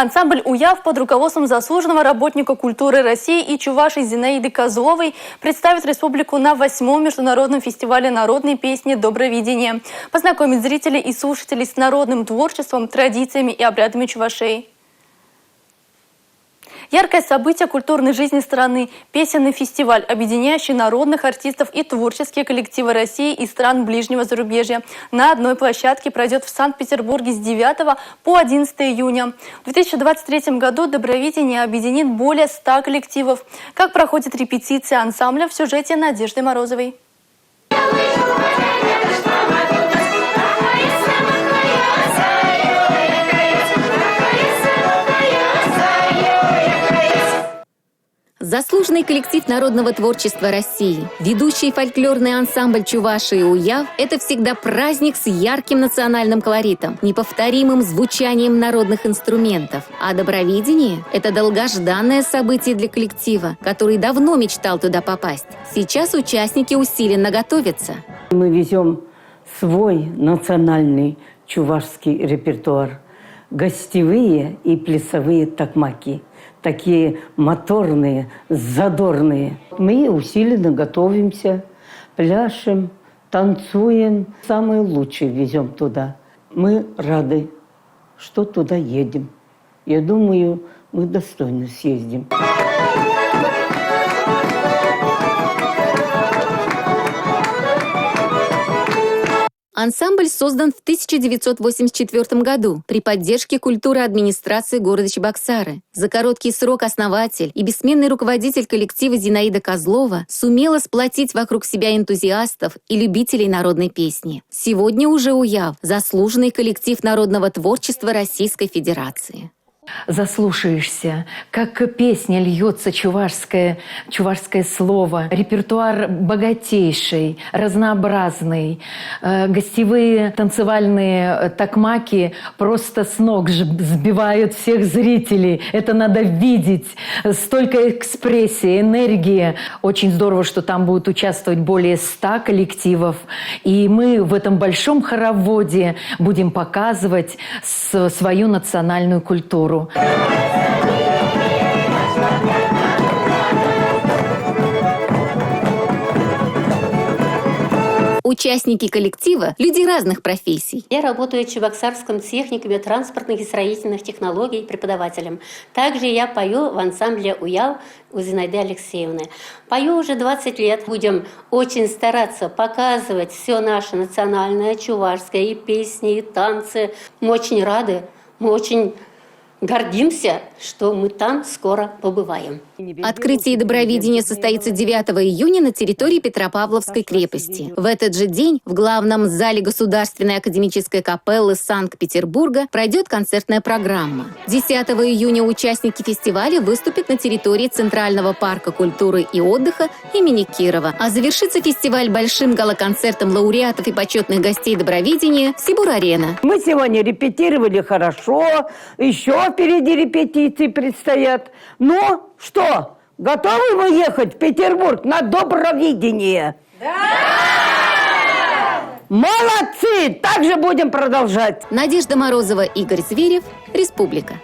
Ансамбль «Уяв» под руководством заслуженного работника культуры России и Чувашии Зинаиды Козловой представит республику на 8-м международном фестивале народной песни «Добровидение». Познакомить зрителей и слушателей с народным творчеством, традициями и обрядами Чувашей. Яркое событие культурной жизни страны – песенный фестиваль, объединяющий народных артистов и творческие коллективы России и стран ближнего зарубежья. На одной площадке пройдет в Санкт-Петербурге с 9 по 11 июня. В 2023 году «Добровидение» объединит более 100 коллективов. Как проходит репетиция ансамбля в сюжете Надежды Морозовой. Заслуженный коллектив народного творчества России, ведущий фольклорный ансамбль Чувашии «Уяв» – это всегда праздник с ярким национальным колоритом, неповторимым звучанием народных инструментов. А «Добровидение» – это долгожданное событие для коллектива, который давно мечтал туда попасть. Сейчас участники усиленно готовятся. Мы везем свой национальный чувашский репертуар, гостевые и плясовые такмаки. Такие моторные, задорные. Мы усиленно готовимся, пляшем, танцуем. Самые лучшие везем туда. Мы рады, что туда едем. Я думаю, мы достойно съездим. Ансамбль создан в 1984 году при поддержке культуры администрации города Чебоксары. За короткий срок основатель и бессменный руководитель коллектива Зинаида Козлова сумела сплотить вокруг себя энтузиастов и любителей народной песни. Сегодня уже «Уяв» – заслуженный коллектив народного творчества Российской Федерации. Заслушаешься, как песня льется чувашское слово. Репертуар богатейший, разнообразный. Гостевые танцевальные такмаки просто с ног сбивают всех зрителей. Это надо видеть. Столько экспрессии, энергии. Очень здорово, что там будут участвовать более 100 коллективов. И мы в этом большом хороводе будем показывать свою национальную культуру. Участники коллектива – люди разных профессий. Я работаю в Чебоксарском техникуме транспортных и строительных технологий преподавателем. Также я пою в ансамбле «Уяв» у Зинаиды Алексеевны. Пою уже 20 лет. Будем очень стараться показывать все наше национальное, чувашское, и песни, и танцы. Мы очень рады, мы очень гордимся, что мы там скоро побываем. Открытие «Добровидения» состоится 9 июня на территории Петропавловской крепости. В этот же день в главном зале Государственной академической капеллы Санкт-Петербурга пройдет концертная программа. 10 июня участники фестиваля выступят на территории Центрального парка культуры и отдыха имени Кирова. А завершится фестиваль большим гала-концертом лауреатов и почетных гостей «Добровидения» в Сибур-Арена. Мы сегодня репетировали хорошо, еще впереди репетиции предстоят. Но что, готовы мы ехать в Петербург на Добровидение? Да! Молодцы! Так же будем продолжать. Надежда Морозова, Игорь Зверев, Республика.